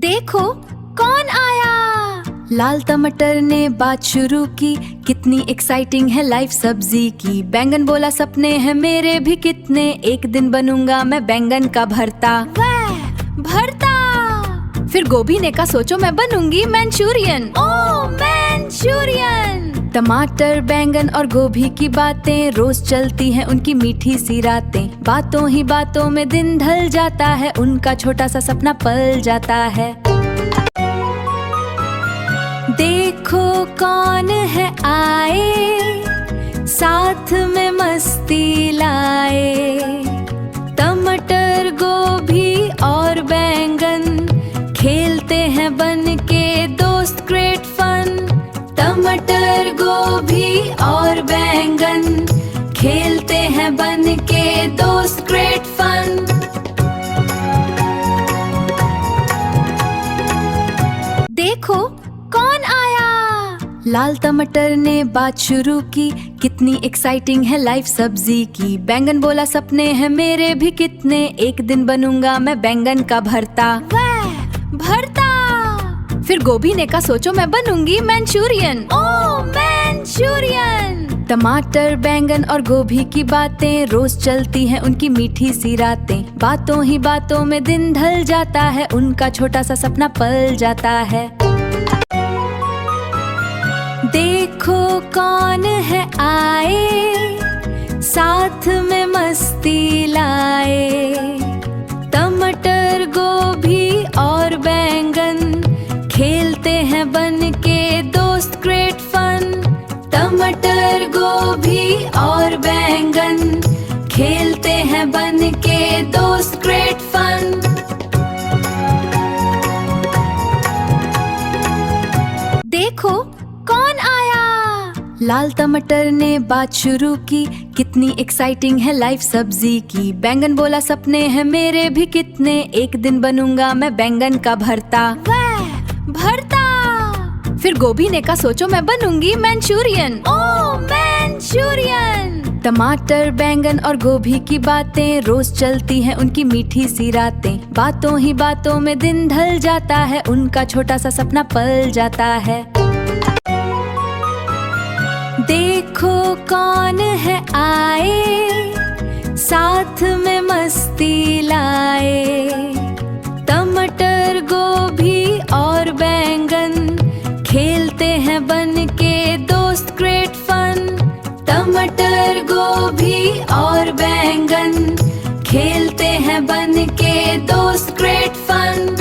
देखो कौन आया। लाल टमाटर ने बात शुरू की, कितनी एक्साइटिंग है लाइफ सब्जी की। बैंगन बोला सपने हैं मेरे भी कितने, एक दिन बनूंगा मैं बैंगन का भरता। भरता। फिर गोभी ने कहा सोचो मैं बनूंगी मंचूरियन। ओह मंचूरियन। टमाटर बैंगन और गोभी की बातें रोज चलती हैं उनकी मीठी सी रातें। बातों ही बातों में दिन ढल जाता है, उनका छोटा सा सपना पल जाता है। देखो कौन है आए, साथ में मस्ती लाए। टमाटर गोभी और बैंगन खेलते हैं बन के दोस्त, ग्रेट फन। टमाटर गोभी और बैंगन खेलते हैं बन के दोस्त, ग्रेट फन। देखो कौन आया। लाल टमाटर ने बात शुरू की, कितनी एक्साइटिंग है लाइफ सब्जी की। बैंगन बोला सपने हैं मेरे भी कितने, एक दिन बनूंगा मैं बैंगन का भरता। भरता। फिर गोभी ने कहा सोचो मैं बनूंगी मंचूरियन। ओह मंचूरियन। टमाटर बैंगन और गोभी की बातें रोज चलती हैं उनकी मीठी सी रातें। बातों ही बातों में दिन ढल जाता है, उनका छोटा सा सपना पल जाता है। देखो कौन है आए, साथ में मस्ती लाए। टमाटर गोभी और बैंगन खेलते हैं बन के दोस्त, ग्रेट फन। टमाटर गोभी और बैंगन खेलते हैं बन के दोस्त, ग्रेट फन। देखो कौन आया। लाल टमाटर ने बात शुरू की, कितनी एक्साइटिंग है लाइफ सब्जी की। बैंगन बोला सपने हैं मेरे भी कितने, एक दिन बनूंगा मैं बैंगन का भरता। भरता। फिर गोभी ने कहा सोचो मैं बनूंगी मंचूरियन। ओह मंचूरियन। टमाटर बैंगन और गोभी की बातें रोज चलती हैं उनकी मीठी सी रातें। बातों ही बातों में दिन ढल जाता है, उनका छोटा सा सपना पल जाता है। देखो कौन है आए, साथ में मस्ती लाए। टमाटर गोभी और बैंगन खेलते हैं बन के दोस्त, ग्रेट फन। टमाटर गोभी और बैंगन खेलते हैं बन के दोस्त, ग्रेट फन।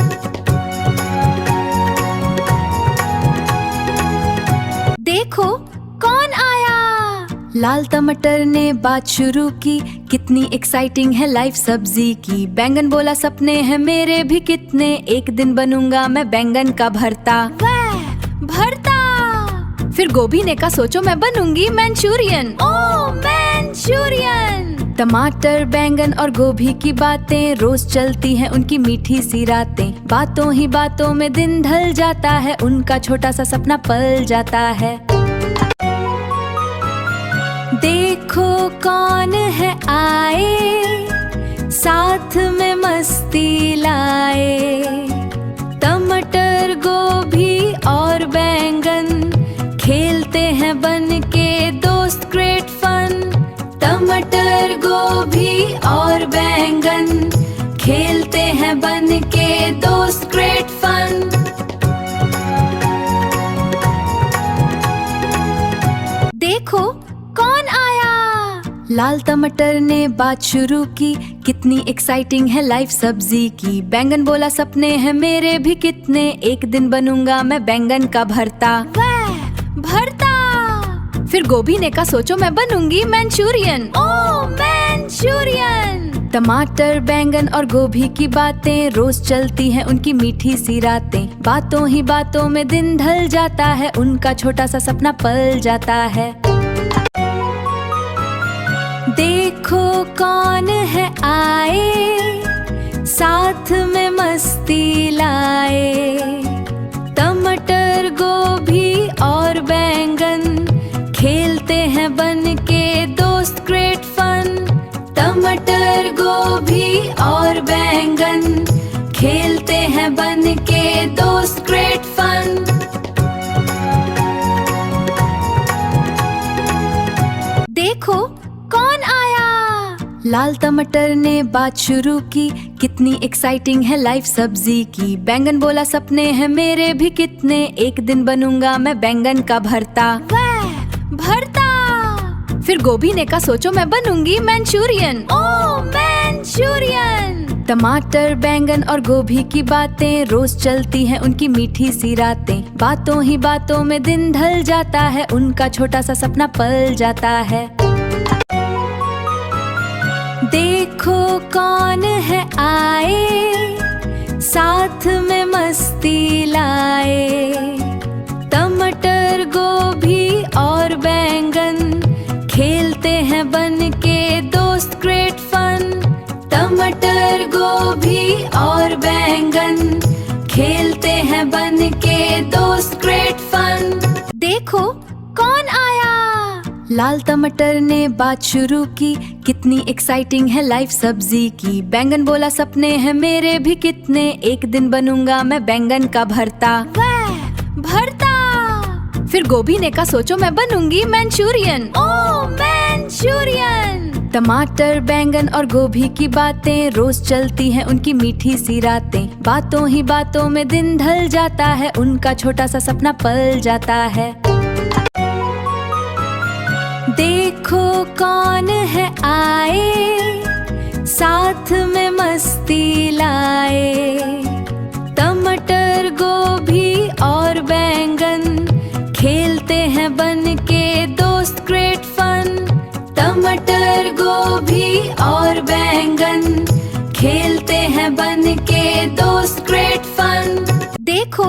देखो कौन आया। लाल टमाटर ने बात शुरू की, कितनी एक्साइटिंग है लाइफ सब्जी की। बैंगन बोला सपने हैं मेरे भी कितने, एक दिन बनूंगा मैं बैंगन का भरता। भरता। फिर गोभी ने कहा सोचो मैं बनूंगी मंचूरियन। ओह मंचूरियन। टमाटर बैंगन और गोभी की बातें रोज चलती हैं उनकी मीठी सी रातें। बातों ही बातों में दिन ढल जाता है, उनका छोटा सा सपना पल जाता है। देखो कौन है आए, साथ में मस्ती लाए। टमाटर गोभी और बैंगन खेलते हैं बन के दोस्त, ग्रेट फन। टमाटर गोभी और बैंगन खेलते हैं बन के दोस्त, ग्रेट फन। देखो कौन आया। लाल टमाटर ने बात शुरू की, कितनी एक्साइटिंग है लाइफ सब्जी की। बैंगन बोला सपने हैं मेरे भी कितने, एक दिन बनूंगा मैं बैंगन का भरता। भरता। फिर गोभी ने कहा सोचो मैं बनूंगी मंचूरियन। ओह मंचूरियन। टमाटर बैंगन और गोभी की बातें रोज चलती हैं उनकी मीठी सी रातें। बातों ही बातों में दिन ढल जाता है, उनका छोटा सा सपना पल जाता है। देखो कौन है आए, साथ में मस्ती लाए। टमाटर गोभी और बैंगन खेलते हैं बन के दोस्त, ग्रेट फन। टमाटर गोभी और बैंगन खेलते हैं बन के दोस्त ग्रेट फन। देखो कौन आया, लाल टमाटर ने बात शुरू की, कितनी एक्साइटिंग है लाइफ सब्जी की। बैंगन बोला सपने हैं मेरे भी कितने, एक दिन बनूंगा मैं बैंगन का भरता। भरता। फिर गोभी ने कहा सोचो मैं बनूंगी मंचूरियन। ओह मंचूरियन। टमाटर बैंगन और गोभी की बातें रोज चलती हैं उनकी मीठी सी रातें। बातों ही बातों में दिन ढल जाता है, उनका छोटा सा सपना पल जाता है। देखो कौन है आए, साथ में मस्ती लाए। टमाटर गोभी और बैंगन खेलते हैं बन के दोस्त ग्रेट फन। टमाटर गोभी और बैंगन खेलते हैं बन के दोस्त ग्रेट फन। देखो कौन आया, लाल टमाटर ने बात शुरू की, कितनी एक्साइटिंग है लाइफ सब्जी की। बैंगन बोला सपने हैं मेरे भी कितने, एक दिन बनूंगा मैं बैंगन का भरता। भरता। फिर गोभी ने कहा सोचो मैं बनूंगी मंचूरियन। ओह मंचूरियन। टमाटर बैंगन और गोभी की बातें रोज चलती हैं उनकी मीठी सी रातें। बातों ही बातों में दिन ढल जाता है, उनका छोटा सा सपना पल जाता है। देखो कौन है आए, साथ में मस्ती लाए। टमाटर गोभी और बैंगन खेलते हैं बन के दोस्त ग्रेट फन। टमाटर गोभी और बैंगन खेलते हैं बन के दोस्त ग्रेट फन। देखो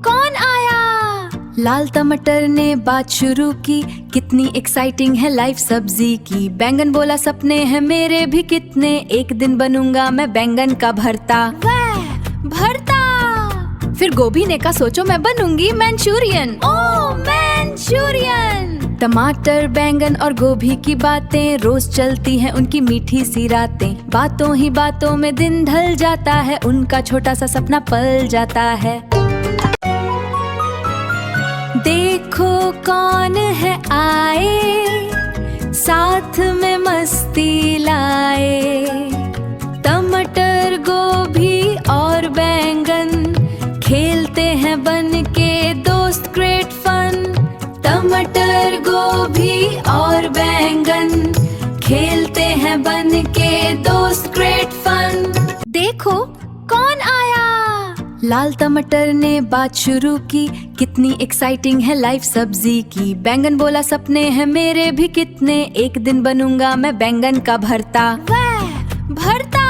कौन आया, लाल टमाटर ने बात शुरू की, कितनी एक्साइटिंग है लाइफ सब्जी की। बैंगन बोला सपने हैं मेरे भी कितने, एक दिन बनूंगा मैं बैंगन का भरता। भरता। फिर गोभी ने कहा सोचो मैं बनूंगी मंचूरियन। ओह मंचूरियन। टमाटर बैंगन और गोभी की बातें रोज चलती हैं उनकी मीठी सी रातें। बातों ही बातों में दिन ढल जाता है, उनका छोटा सा सपना पल जाता है। देखो कौन है आए, साथ में मस्ती लाए। टमाटर गोभी और बैंगन खेलते हैं बन के दोस्त ग्रेट फन। टमाटर गोभी और बैंगन खेलते हैं बन के दोस्त ग्रेट फन। देखो कौन आया, लाल टमाटर ने बात शुरू की, कितनी एक्साइटिंग है लाइफ सब्जी की। बैंगन बोला सपने हैं मेरे भी कितने, एक दिन बनूंगा मैं बैंगन का भरता। भरता।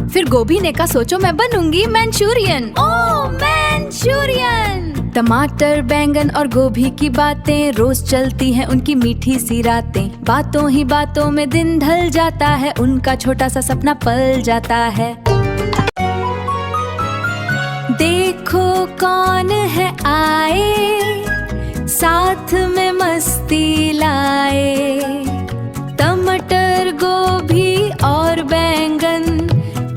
फिर गोभी ने कहा सोचो मैं बनूंगी मंचूरियन। ओह मंचूरियन। टमाटर बैंगन और गोभी की बातें रोज चलती हैं उनकी मीठी सी रातें। बातों ही बातों में दिन ढल जाता है, उनका छोटा सा सपना पल जाता है। देखो कौन है आए, साथ में मस्ती लाए। टमाटर गोभी और बैंगन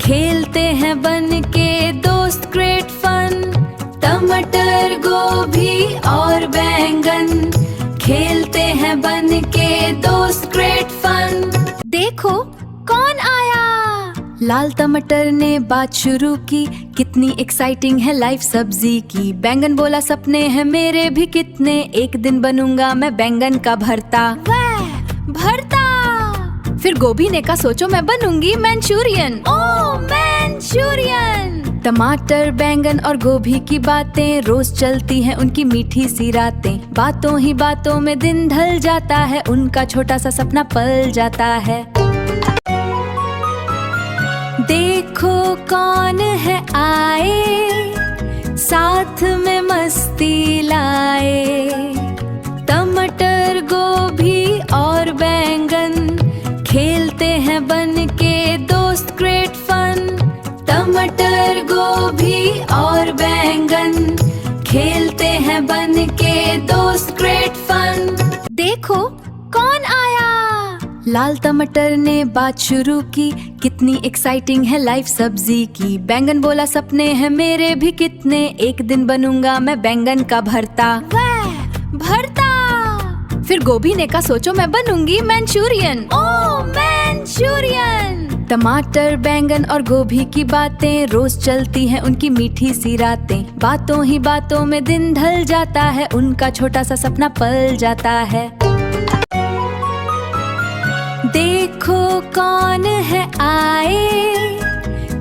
खेलते हैं बन के दोस्त ग्रेट फन। टमाटर गोभी और बैंगन खेलते हैं बन के दोस्त ग्रेट फन। देखो कौन आया, लाल टमाटर ने बात शुरू की, कितनी एक्साइटिंग है लाइफ सब्जी की। बैंगन बोला सपने हैं मेरे भी कितने, एक दिन बनूंगा मैं बैंगन का भरता। भरता। फिर गोभी ने कहा सोचो मैं बनूंगी मंचूरियन। ओह मंचूरियन। टमाटर बैंगन और गोभी की बातें रोज चलती हैं उनकी मीठी सी रातें। बातों ही बातों में दिन ढल जाता है, उनका छोटा सा सपना पल जाता है। देखो कौन है आए, साथ में मस्ती लाए। टमाटर गोभी और बैंगन खेलते हैं बन के दोस्त ग्रेट फन। टमाटर गोभी और बैंगन खेलते हैं बन के दोस्त ग्रेट फन। देखो कौन आया, लाल टमाटर ने बात शुरू की, कितनी एक्साइटिंग है लाइफ सब्जी की। बैंगन बोला सपने हैं मेरे भी कितने, एक दिन बनूंगा मैं बैंगन का भरता। भरता। फिर गोभी ने कहा सोचो मैं बनूंगी मंचूरियन। ओह मंचूरियन। टमाटर बैंगन और गोभी की बातें रोज चलती हैं उनकी मीठी सी रातें। बातों ही बातों में दिन ढल जाता है, उनका छोटा सा सपना पल जाता है। देखो कौन है आए,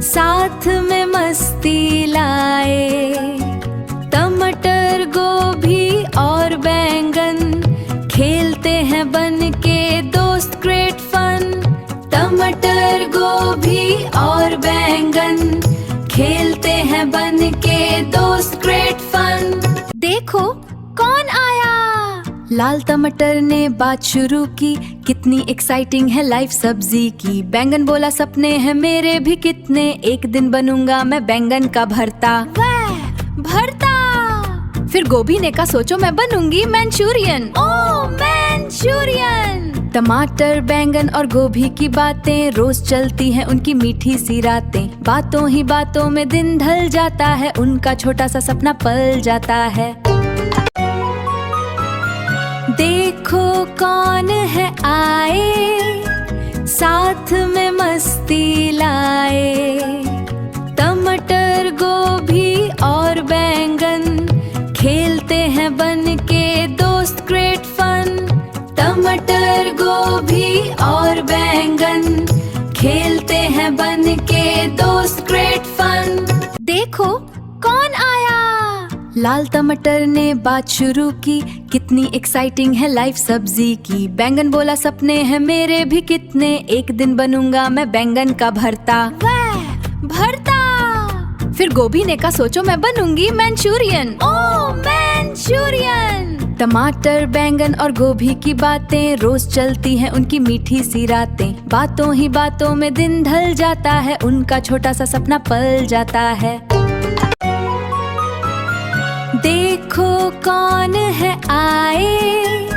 साथ में मस्ती लाए। टमाटर गोभी और बैंगन खेलते हैं बन के दोस्त, ग्रेट फन। टमाटर गोभी और बैंगन खेलते हैं बन के दोस्त, ग्रेट फन। देखो कौन आया। लाल टमाटर ने बात शुरू की, कितनी एक्साइटिंग है लाइफ सब्जी की। बैंगन बोला सपने हैं मेरे भी कितने, एक दिन बनूंगा मैं बैंगन का भरता। भरता। फिर गोभी ने कहा सोचो मैं बनूंगी मंचूरियन। ओह मंचूरियन। टमाटर बैंगन और गोभी की बातें रोज चलती हैं उनकी मीठी सी रातें। बातों ही बातों में दिन ढल जाता है, उनका छोटा सा सपना पल जाता है। देखो कौन है आए, साथ में मस्ती लाए। टमाटर गोभी और बैंगन खेलते हैं बन के दोस्त, ग्रेट फन। टमाटर गोभी और बैंगन खेलते हैं बन के दोस्त, ग्रेट फन। देखो कौन आया। लाल टमाटर ने बात शुरू की, कितनी एक्साइटिंग है लाइफ सब्जी की। बैंगन बोला सपने हैं मेरे भी कितने, एक दिन बनूंगा मैं बैंगन का भरता। भरता। फिर गोभी ने कहा सोचो मैं बनूंगी मंचूरियन। ओह मंचूरियन। टमाटर बैंगन और गोभी की बातें रोज चलती हैं उनकी मीठी सी रातें। बातों ही बातों में दिन ढल जाता है, उनका छोटा सा सपना पल जाता है। देखो कौन है आए,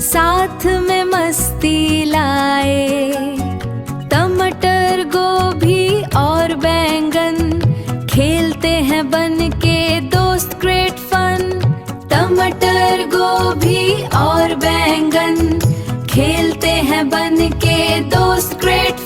साथ में मस्ती लाए। टमाटर गोभी और बैंगन खेलते हैं बन के दोस्त, ग्रेट फन। टमाटर गोभी और बैंगन खेलते हैं बन के दोस्त, ग्रेट